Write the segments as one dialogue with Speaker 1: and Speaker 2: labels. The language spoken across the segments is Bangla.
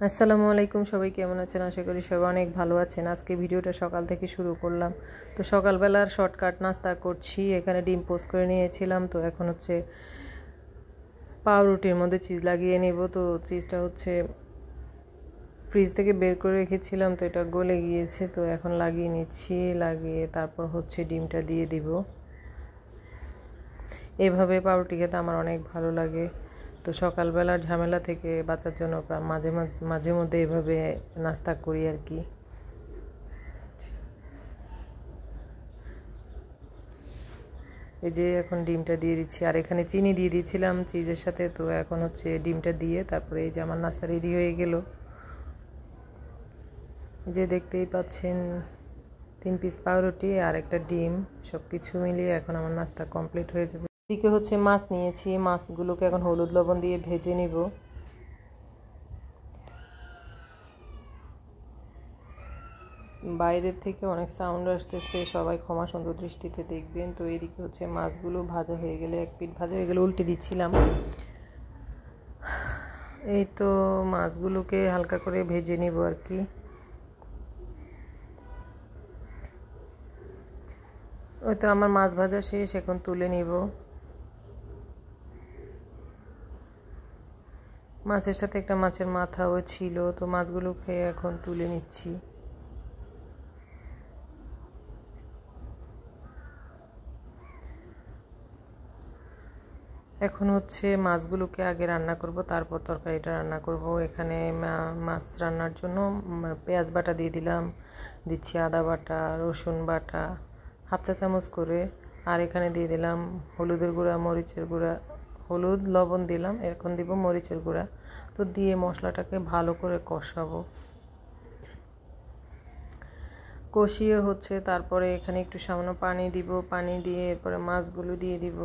Speaker 1: আসসালামু আলাইকুম, সবাই কেমন আছেন? আশা করি সবাই অনেক ভালো আছেন। আজকে ভিডিওটা সকাল থেকে শুরু করলাম। তো সকালবেলার শর্টকাট নাস্তা করছি। এখানে ডিম পোস্ট করে নিয়েছিলাম, তো এখন হচ্ছে পাউরুটির মধ্যে চিজ লাগিয়ে নেব। তো চিজটা হচ্ছে ফ্রিজ থেকে বের করে রেখেছিলাম, তো এটা গলে গিয়েছে, তো এখন লাগিয়ে নিচ্ছি। লাগিয়ে তারপর হচ্ছে ডিমটা দিয়ে দিব। এভাবে পাউরুটি খেতে আমার অনেক ভালো লাগে। তো সকালবেলার ঝামেলা থেকে বাঁচার জন্য মাঝে মধ্যে এভাবে নাস্তা করি আর কি। এই যে এখন ডিমটা দিয়ে দিচ্ছি, আর এখানে চিনি দিয়ে দিয়েছিলাম চিজের সাথে। তো এখন হচ্ছে ডিমটা দিয়ে তারপরে এই যে আমার নাস্তা রেডি হয়ে গেল। এই যে দেখতেই পাচ্ছেন 3 পিস পাউরুটি আর একটা ডিম, সব কিছু মিলিয়ে এখন আমার নাস্তা কমপ্লিট হয়ে যাবে। এদিকে হচ্ছে মাছ নিয়েছি, মাছগুলোকে এখন হলুদ লবণ দিয়ে ভেজে নিব। বাইরের থেকে অনেক সাউন্ড আসতেছে, সবাই ক্ষমা সুন্দর দৃষ্টিতে দেখবেন। তো এদিকে হচ্ছে মাছগুলো ভাজা হয়ে গেলে, এক পিঠ ভাজা হয়ে গেলে উল্টে দিচ্ছিলাম। এই তো মাছগুলোকে হালকা করে ভেজে নিব আর কি। ওই তো আমার মাছ ভাজা শেষ, এখন তুলে নিব। মাছের সাথে একটা মাছের মাথাও ছিল, তো মাছগুলোকে এখন তুলে নিচ্ছি। এখন হচ্ছে মাছগুলোকে আগে রান্না করব, তারপর তরকারিটা রান্না করব। এখানে মাছ রান্নার জন্য পেঁয়াজ বাটা দিয়ে দিলাম, দিচ্ছি আদা বাটা, রসুন বাটা 1/2 চা চামচ করে, আর এখানে দিয়ে দিলাম হলুদের গুঁড়া, মরিচের গুঁড়া, হলুদ লবণ দিলাম, এখন দিব মরিচের গুঁড়া। তো দিয়ে মশলাটাকে ভালো করে কষাবো। কষিয়ে হচ্ছে তারপরে এখানে একটু সামান্য পানি দিব, পানি দিয়ে এরপরে মাছগুলো দিয়ে দিব।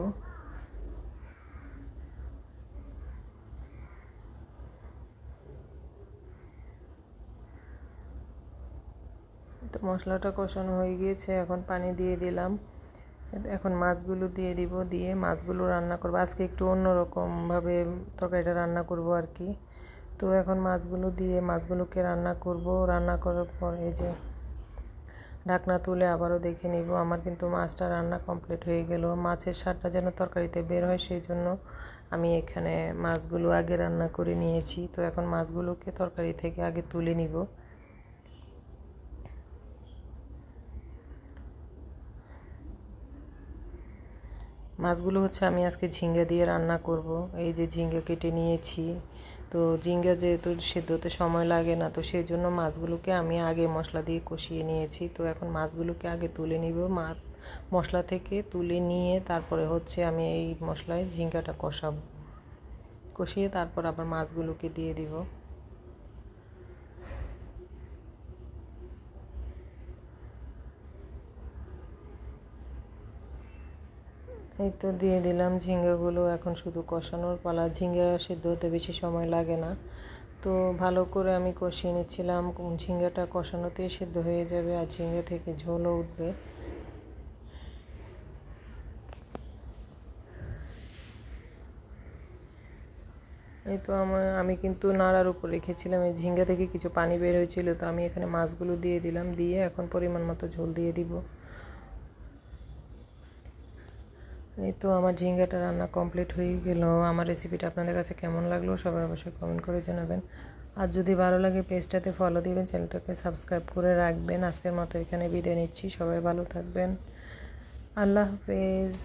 Speaker 1: তো মশলাটা কষানো হয়ে গিয়েছে, এখন পানি দিয়ে দিলাম। এখন মাছগুলো দিয়ে দিব, দিয়ে মাছগুলো রান্না করব। আজকে একটু অন্যরকমভাবে তরকারিটা রান্না করব আর কি। তো এখন মাছগুলো দিয়ে মাছগুলোকে রান্না করব। রান্না করার পর এই যে ঢাকনা তুলে আবারও দেখে নিব। আমার কিন্তু মাছটা রান্না কমপ্লিট হয়ে গেল। মাছের স্বাদটা যেন তরকারিতে বের হয়, সেই জন্য আমি এখানে মাছগুলো আগে রান্না করে নিয়েছি। তো এখন মাছগুলোকে তরকারি থেকে আগে তুলে নিব। মাছগুলো হচ্ছে আমি আজকে ঝিঙ্গা দিয়ে রান্না করব। এই যে ঝিঙ্গা কেটে নিয়েছি। তো ঝিঙ্গা যেহেতু সেদ্ধ হতে সময় লাগে না, তো সেই জন্য মাছগুলোকে আমি আগে মশলা দিয়ে কষিয়ে নিয়েছি। তো এখন মাছগুলোকে আগে তুলে নিব। মশলা থেকে তুলে নিয়ে তারপরে হচ্ছে আমি এই মশলায় ঝিঙ্গাটা কষাবো, কষিয়ে তারপর আবার মাছগুলোকে দিয়ে দিব। এই তো দিয়ে দিলাম ঝিঙ্গাগুলো, এখন শুধু কষানোর পালা। ঝিঙ্গা সেদ্ধ হতে বেশি সময় লাগে না। তো ভালো করে আমি কষিয়ে নিচ্ছিলাম। ঝিঙ্গাটা কষানোতেই সেদ্ধ হয়ে যাবে আর ঝিঙ্গা থেকে ঝোলও উঠবে। এই তো আমি কিন্তু নাড়ার উপর রেখেছিলাম। এই ঝিঙ্গা থেকে কিছু পানি বের হয়েছিল, তো আমি এখানে মাছগুলো দিয়ে দিলাম, দিয়ে এখন পরিমাণ মতো ঝোল দিয়ে দিব। এই তো আমার ঝিঙ্গাটা রান্না কমপ্লিট হয়ে গেল। আমার রেসিপিটা আপনাদের কাছে কেমন লাগলো সবাই অবশ্যই কমেন্ট করে জানাবেন। আর যদি ভালো লাগে পেজটাতে ফলো দিবেন, চ্যানেলটাকে সাবস্ক্রাইব করে রাখবেন। আজকের মতো এখানে বিদায় নিচ্ছি। সবাই ভালো থাকবেন। আল্লাহ হাফেজ।